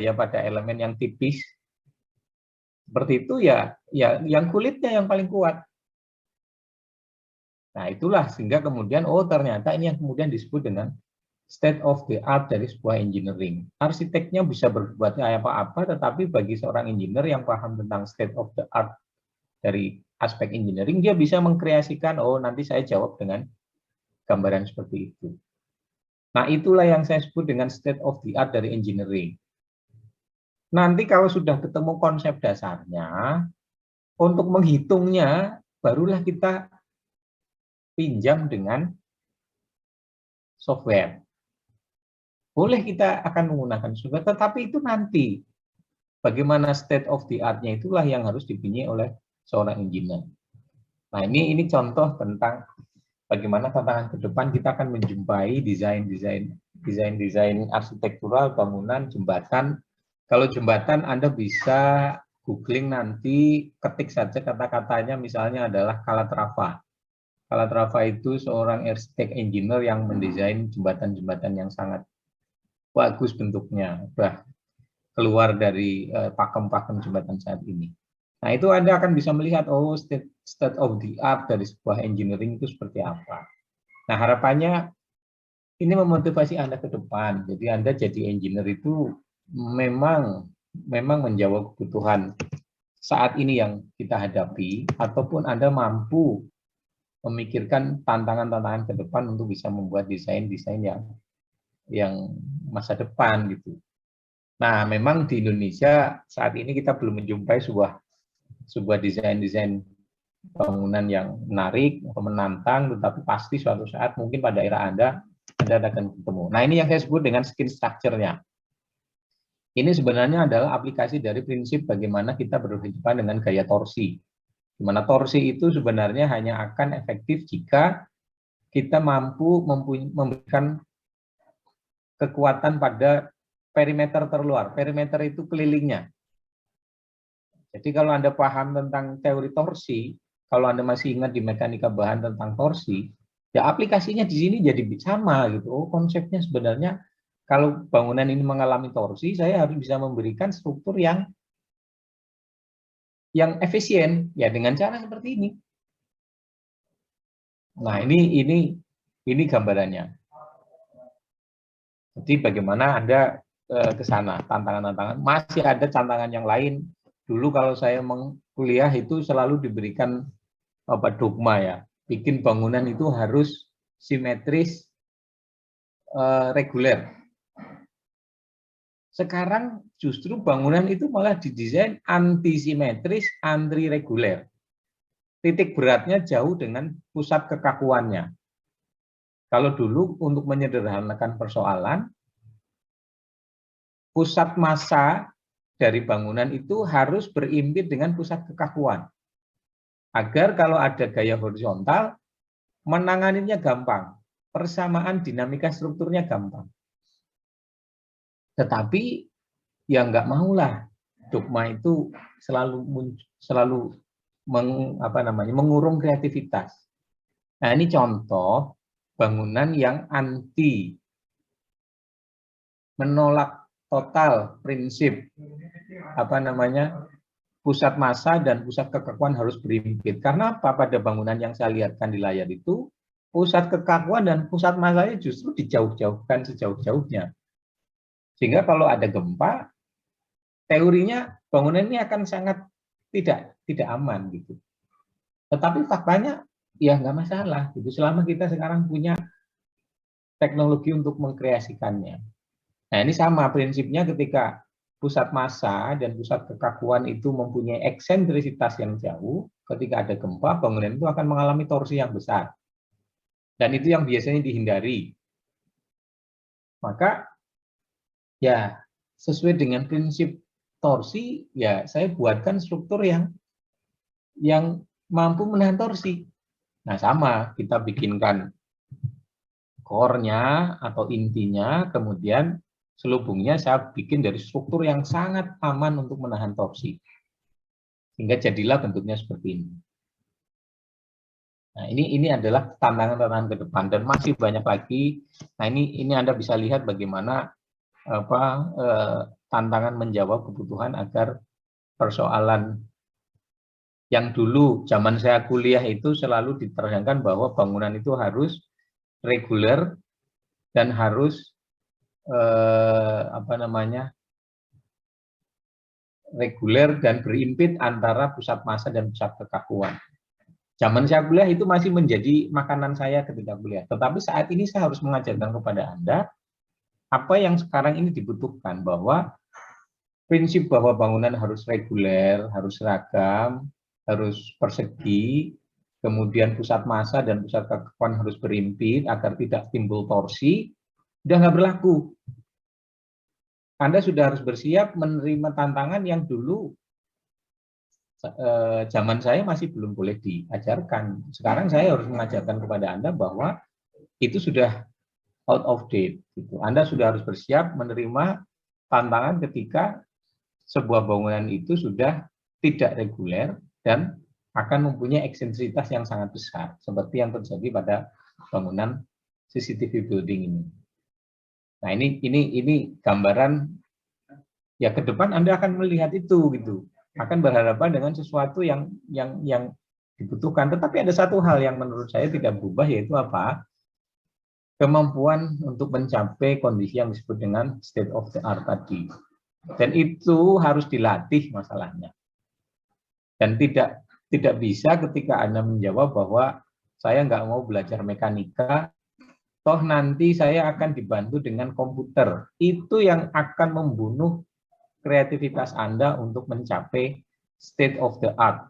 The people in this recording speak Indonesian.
ya pada elemen yang tipis seperti itu ya yang kulitnya yang paling kuat. Nah, itulah sehingga kemudian ternyata ini yang kemudian disebut dengan state of the art dari sebuah engineering. Arsiteknya bisa berbuat apa-apa, tetapi bagi seorang engineer yang paham tentang state of the art dari aspek engineering, dia bisa mengkreasikan, nanti saya jawab dengan gambaran seperti itu. Nah, itulah yang saya sebut dengan state of the art dari engineering. Nanti kalau sudah ketemu konsep dasarnya, untuk menghitungnya, barulah kita pinjam dengan software. Boleh kita akan menggunakan software, tetapi itu nanti. Bagaimana state of the art-nya itulah yang harus dipilih oleh seorang engineer. Nah, ini contoh tentang bagaimana tantangan ke depan kita akan menjumpai desain arsitektural, bangunan, jembatan. Kalau jembatan Anda bisa googling nanti, ketik saja kata-katanya, misalnya adalah Calatrava. Calatrava itu seorang arsitek engineer yang mendesain jembatan-jembatan yang sangat bagus bentuknya, keluar dari pakem-pakem jembatan saat ini. Nah, itu Anda akan bisa melihat, state of the art dari sebuah engineering itu seperti apa. Nah, harapannya ini memotivasi Anda ke depan. Jadi Anda jadi engineer itu memang menjawab kebutuhan saat ini yang kita hadapi, ataupun Anda mampu memikirkan tantangan-tantangan ke depan untuk bisa membuat desain-desain yang masa depan gitu. Nah, memang di Indonesia saat ini kita belum menjumpai sebuah desain-desain bangunan yang menarik atau menantang, tetapi pasti suatu saat mungkin pada era Anda akan ketemu. Nah, ini yang saya sebut dengan skin structure-nya. Ini sebenarnya adalah aplikasi dari prinsip bagaimana kita berhadapan dengan gaya torsi. Di mana torsi itu sebenarnya hanya akan efektif jika kita mampu memberikan kekuatan pada perimeter terluar. Perimeter itu kelilingnya. Jadi kalau Anda paham tentang teori torsi, kalau Anda masih ingat di mekanika bahan tentang torsi, ya aplikasinya di sini jadi sama gitu. Konsepnya sebenarnya kalau bangunan ini mengalami torsi, saya harus bisa memberikan struktur yang efisien ya dengan cara seperti ini. Nah, ini gambarannya. Jadi bagaimana Anda ke sana, tantangan-tantangan. Masih ada tantangan yang lain. Dulu kalau saya kuliah itu selalu diberikan dogma ya. Bikin bangunan itu harus simetris, reguler. Sekarang justru bangunan itu malah didesain antisimetris, anti reguler. Titik beratnya jauh dengan pusat kekakuannya. Kalau dulu untuk menyederhanakan persoalan, pusat massa dari bangunan itu harus berimpit dengan pusat kekakuan. Agar kalau ada gaya horizontal, menanganinya gampang. Persamaan dinamika strukturnya gampang. Tetapi ya nggak maulah. Dogma itu selalu mengurung kreativitas. Nah, ini contoh bangunan yang menolak total prinsip pusat massa dan pusat kekakuan harus berimpit. Karena apa? Pada bangunan yang saya lihatkan di layar itu, pusat kekakuan dan pusat massanya justru dijauh-jauhkan sejauh-jauhnya. Sehingga kalau ada gempa, teorinya bangunan ini akan sangat tidak aman gitu. Tetapi faktanya ya nggak masalah gitu. Selama kita sekarang punya teknologi untuk mengkreasikannya. Nah, ini sama prinsipnya ketika pusat massa dan pusat kekakuan itu mempunyai eksentrisitas yang jauh, ketika ada gempa, bangunan itu akan mengalami torsi yang besar. Dan itu yang biasanya dihindari. Maka, ya sesuai dengan prinsip torsi, ya saya buatkan struktur yang mampu menahan torsi. Nah, sama, kita bikinkan core-nya atau intinya, kemudian selubungnya saya bikin dari struktur yang sangat aman untuk menahan torsi. Sehingga jadilah bentuknya seperti ini. Nah, ini adalah tantangan-tantangan ke depan dan masih banyak lagi. Nah, ini Anda bisa lihat bagaimana tantangan menjawab kebutuhan agar persoalan yang dulu zaman saya kuliah itu selalu diterangkan bahwa bangunan itu harus reguler dan harus reguler dan berimpit antara pusat massa dan pusat kekakuan. Zaman saya kuliah itu masih menjadi makanan saya ketika kuliah. Tetapi saat ini saya harus mengajarkan kepada Anda apa yang sekarang ini dibutuhkan, bahwa prinsip bahwa bangunan harus reguler, harus seragam, harus persegi, kemudian pusat massa dan pusat kekakuan harus berimpit agar tidak timbul torsi, sudah nggak berlaku. Anda sudah harus bersiap menerima tantangan yang dulu zaman saya masih belum boleh diajarkan. Sekarang saya harus mengajarkan kepada Anda bahwa itu sudah out of date. Gitu. Anda sudah harus bersiap menerima tantangan ketika sebuah bangunan itu sudah tidak reguler dan akan mempunyai eksentrisitas yang sangat besar, seperti yang terjadi pada bangunan CCTV building ini. Nah, ini gambaran ya, ke depan Anda akan melihat itu gitu. Akan berhadapan dengan sesuatu yang dibutuhkan. Tetapi ada satu hal yang menurut saya tidak berubah, yaitu apa? Kemampuan untuk mencapai kondisi yang disebut dengan state of the art tadi. Dan itu harus dilatih masalahnya. Dan tidak bisa ketika Anda menjawab bahwa saya nggak mau belajar mekanika, toh nanti saya akan dibantu dengan komputer. Itu yang akan membunuh kreativitas Anda untuk mencapai state of the art.